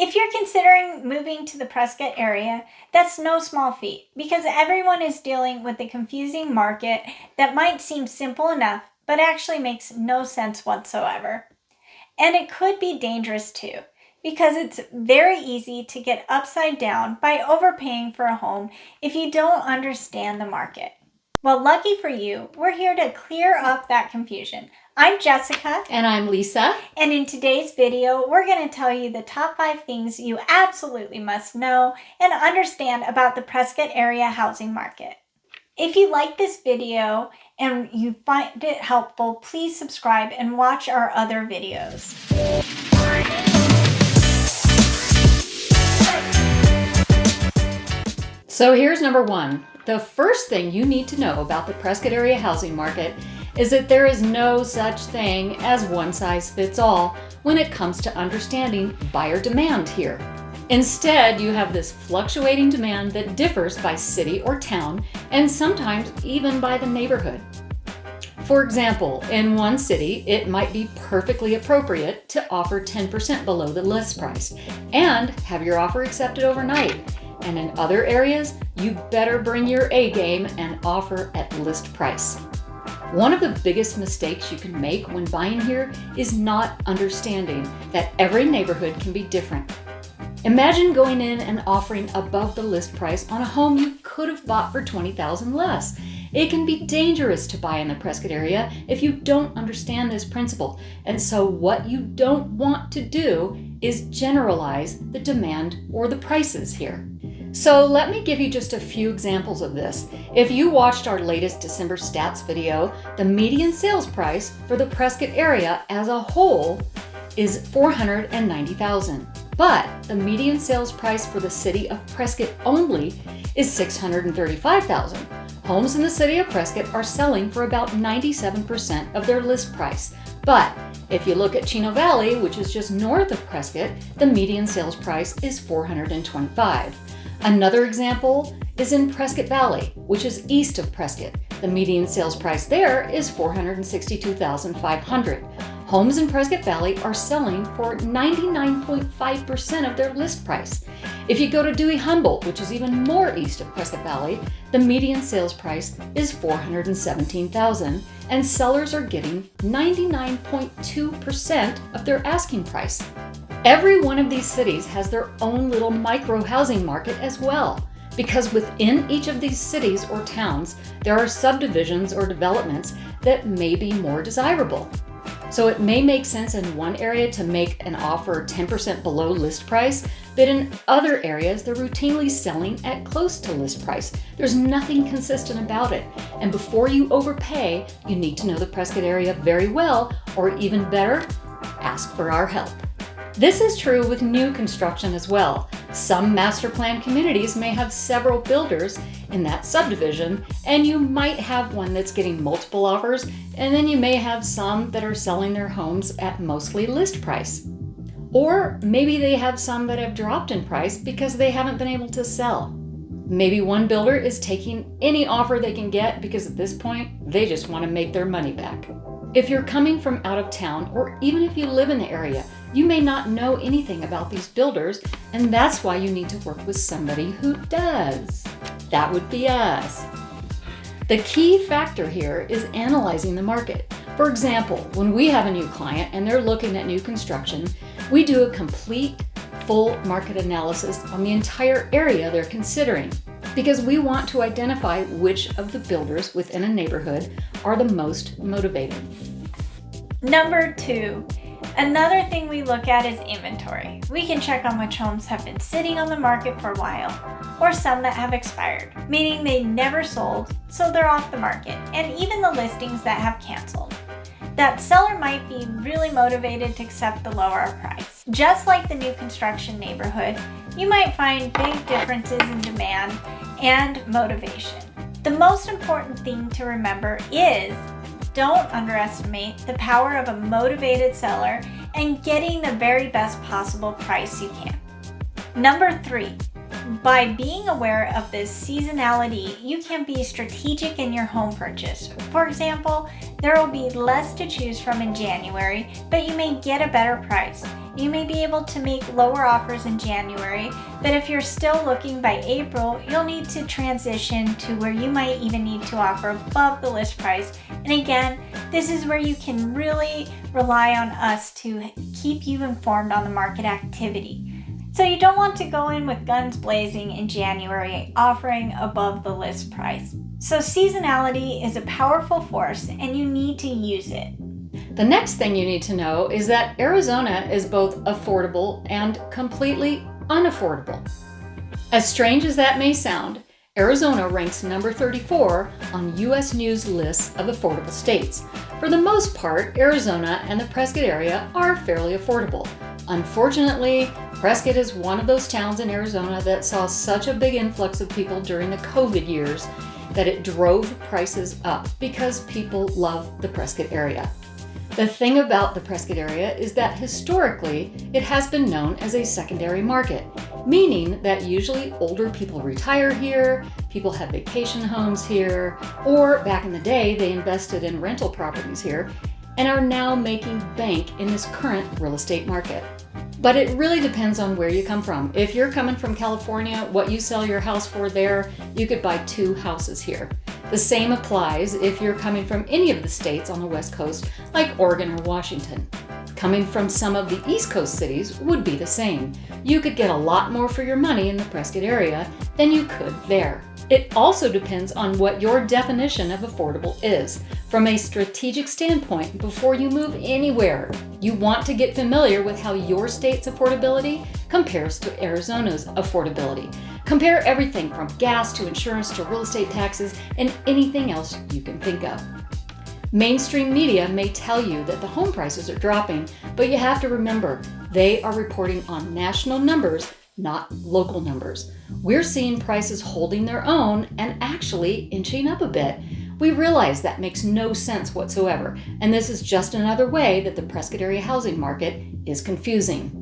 If you're considering moving to the Prescott area, that's no small feat because everyone is dealing with a confusing market that might seem simple enough, but actually makes no sense whatsoever. And it could be dangerous too, because it's very easy to get upside down by overpaying for a home if you don't understand the market. Well, lucky for you, we're here to clear up that confusion. I'm Jessica. And I'm Lisa. And in today's video, we're going to tell you the top 5 things you absolutely must know and understand about the Prescott area housing market. If you like this video and you find it helpful, please subscribe and watch our other videos. So here's number 1. The first thing you need to know about the Prescott area housing market is that there is no such thing as one size fits all when it comes to understanding buyer demand here. Instead, you have this fluctuating demand that differs by city or town, and sometimes even by the neighborhood. For example, in one city, it might be perfectly appropriate to offer 10% below the list price and have your offer accepted overnight. And in other areas, you better bring your A game and offer at list price. One of the biggest mistakes you can make when buying here is not understanding that every neighborhood can be different. Imagine going in and offering above the list price on a home you could have bought for $20,000 less. It can be dangerous to buy in the Prescott area if you don't understand this principle. And so what you don't want to do is generalize the demand or the prices here. So let me give you just a few examples of this. If you watched our latest December stats video, the median sales price for the Prescott area as a whole is $490,000. But the median sales price for the city of Prescott only is $635,000. Homes in the city of Prescott are selling for about 97% of their list price. But if you look at Chino Valley, which is just north of Prescott, the median sales price is $425,000. Another example is in Prescott Valley, which is east of Prescott. The median sales price there is $462,500. Homes in Prescott Valley are selling for 99.5% of their list price. If you go to Dewey-Humboldt, which is even more east of Prescott Valley, the median sales price is $417,000, and sellers are getting 99.2% of their asking price. Every one of these cities has their own little micro housing market as well, because within each of these cities or towns, there are subdivisions or developments that may be more desirable. So it may make sense in one area to make an offer 10% below list price, but in other areas, they're routinely selling at close to list price. There's nothing consistent about it. And before you overpay, you need to know the Prescott area very well, or even better, ask for our help. This is true with new construction as well. Some master plan communities may have several builders in that subdivision, and you might have one that's getting multiple offers, and then you may have some that are selling their homes at mostly list price. Or maybe they have some that have dropped in price because they haven't been able to sell. Maybe one builder is taking any offer they can get because at this point, they just want to make their money back. If you're coming from out of town, or even if you live in the area, you may not know anything about these builders, and that's why you need to work with somebody who does. That would be us. The key factor here is analyzing the market. For example, when we have a new client and they're looking at new construction, we do a complete, full market analysis on the entire area they're considering, because we want to identify which of the builders within a neighborhood are the most motivated. Number 2. Another thing we look at is inventory. We can check on which homes have been sitting on the market for a while, or some that have expired, meaning they never sold, so they're off the market, and even the listings that have canceled. That seller might be really motivated to accept the lower price. Just like the new construction neighborhood, you might find big differences in demand and motivation. The most important thing to remember is don't underestimate the power of a motivated seller and getting the very best possible price you can. Number 3, by being aware of this seasonality, you can be strategic in your home purchase. For example, there will be less to choose from in January, but you may get a better price. You may be able to make lower offers in January, but if you're still looking by April, you'll need to transition to where you might even need to offer above the list price. And again, this is where you can really rely on us to keep you informed on the market activity. So you don't want to go in with guns blazing in January, offering above the list price. So seasonality is a powerful force and you need to use it. The next thing you need to know is that Arizona is both affordable and completely unaffordable. As strange as that may sound, Arizona ranks number 34 on U.S. News lists of affordable states. For the most part, Arizona and the Prescott area are fairly affordable. Unfortunately, Prescott is one of those towns in Arizona that saw such a big influx of people during the COVID years that it drove prices up because people love the Prescott area. The thing about the Prescott area is that historically it has been known as a secondary market, meaning that usually older people retire here, people have vacation homes here, or back in the day they invested in rental properties here and are now making bank in this current real estate market. But it really depends on where you come from. If you're coming from California, what you sell your house for there, you could buy 2 houses here. The same applies if you're coming from any of the states on the West Coast, like Oregon or Washington. Coming from some of the East Coast cities would be the same. You could get a lot more for your money in the Prescott area than you could there. It also depends on what your definition of affordable is. From a strategic standpoint, before you move anywhere, you want to get familiar with how your state's affordability compares to Arizona's affordability. Compare everything from gas to insurance to real estate taxes and anything else you can think of. Mainstream media may tell you that the home prices are dropping, but you have to remember, they are reporting on national numbers, not local numbers. We're seeing prices holding their own and actually inching up a bit. We realize that makes no sense whatsoever, and this is just another way that the Prescott area housing market is confusing.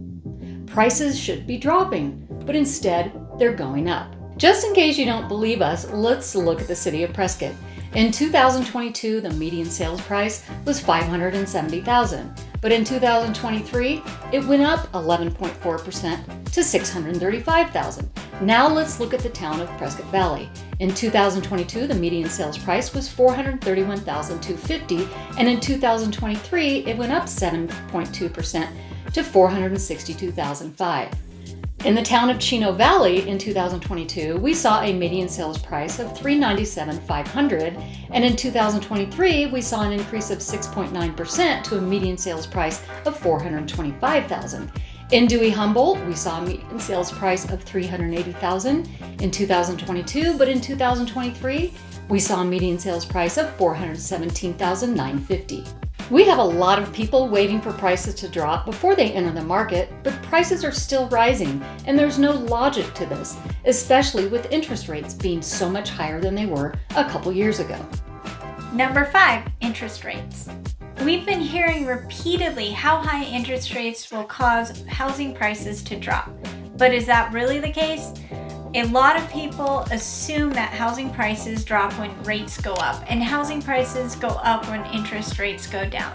Prices should be dropping, but instead they're going up. Just in case you don't believe us, let's look at the city of Prescott. In 2022, the median sales price was $570,000, but in 2023, it went up 11.4% to $635,000. Now let's look at the town of Prescott Valley. In 2022, the median sales price was $431,250, and in 2023, it went up 7.2% to $462,005. In the town of Chino Valley in 2022, we saw a median sales price of $397,500, and in 2023, we saw an increase of 6.9% to a median sales price of $425,000. In Dewey-Humboldt, we saw a median sales price of $380,000 in 2022, but in 2023, we saw a median sales price of $417,950. We have a lot of people waiting for prices to drop before they enter the market, but prices are still rising, and there's no logic to this, especially with interest rates being so much higher than they were a couple years ago. Number 5, interest rates. We've been hearing repeatedly how high interest rates will cause housing prices to drop. But is that really the case? A lot of people assume that housing prices drop when rates go up, and housing prices go up when interest rates go down.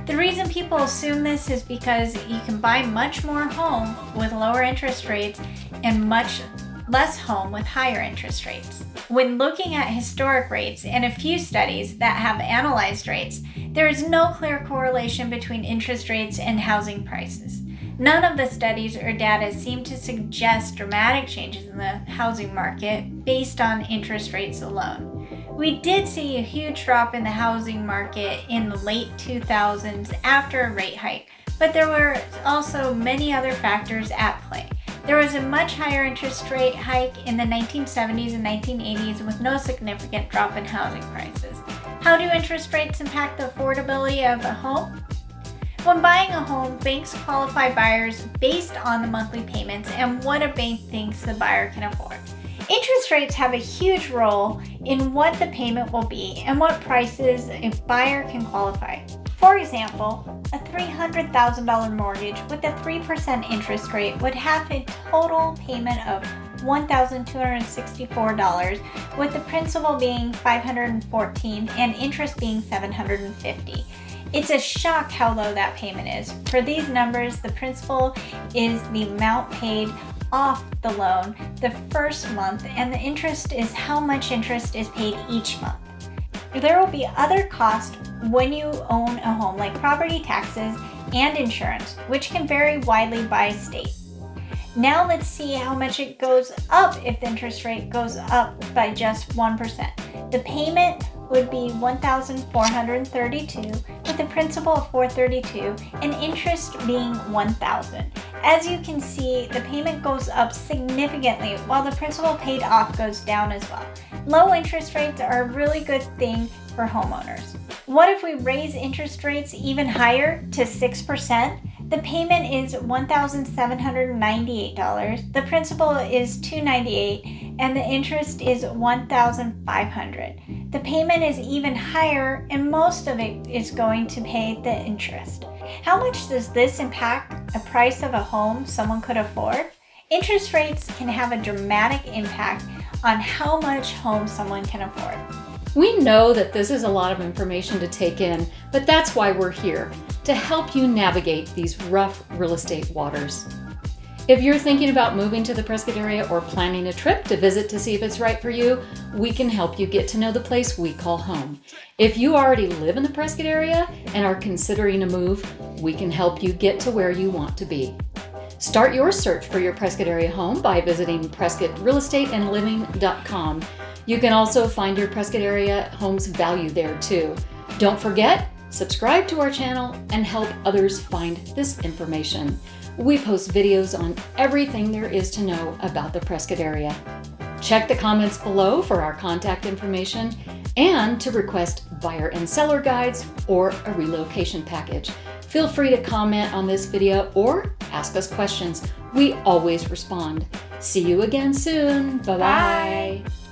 The reason people assume this is because you can buy much more home with lower interest rates and much less home with higher interest rates. When looking at historic rates and a few studies that have analyzed rates, there is no clear correlation between interest rates and housing prices. None of the studies or data seem to suggest dramatic changes in the housing market based on interest rates alone. We did see a huge drop in the housing market in the late 2000s after a rate hike, but there were also many other factors at play. There was a much higher interest rate hike in the 1970s and 1980s with no significant drop in housing prices. How do interest rates impact the affordability of a home? When buying a home, banks qualify buyers based on the monthly payments and what a bank thinks the buyer can afford. Interest rates have a huge role in what the payment will be and what prices a buyer can qualify. For example, a $300,000 mortgage with a 3% interest rate would have a total payment of $1,264, with the principal being $514 and interest being $750. It's a shock how low that payment is. For these numbers, the principal is the amount paid off the loan the first month, and the interest is how much interest is paid each month. There will be other costs when you own a home, like property taxes and insurance, which can vary widely by state. Now let's see how much it goes up if the interest rate goes up by just 1%. The payment would be $1,432 with a principal of $432 and interest being $1,000. As you can see, the payment goes up significantly while the principal paid off goes down as well. Low interest rates are a really good thing for homeowners. What if we raise interest rates even higher to 6%? The payment is $1,798, the principal is $298, and the interest is $1,500. The payment is even higher, and most of it is going to pay the interest. How much does this impact a price of a home someone could afford? Interest rates can have a dramatic impact on how much home someone can afford. We know that this is a lot of information to take in, but that's why we're here, to help you navigate these rough real estate waters. If you're thinking about moving to the Prescott area or planning a trip to visit to see if it's right for you, we can help you get to know the place we call home. If you already live in the Prescott area and are considering a move, we can help you get to where you want to be. Start your search for your Prescott area home by visiting PrescottRealestateandLiving.com. You can also find your Prescott area home's value there too. Don't forget, subscribe to our channel and help others find this information. We post videos on everything there is to know about the Prescott area. Check the comments below for our contact information and to request buyer and seller guides or a relocation package. Feel free to comment on this video or ask us questions. We always respond. See you again soon. Bye-bye. Bye.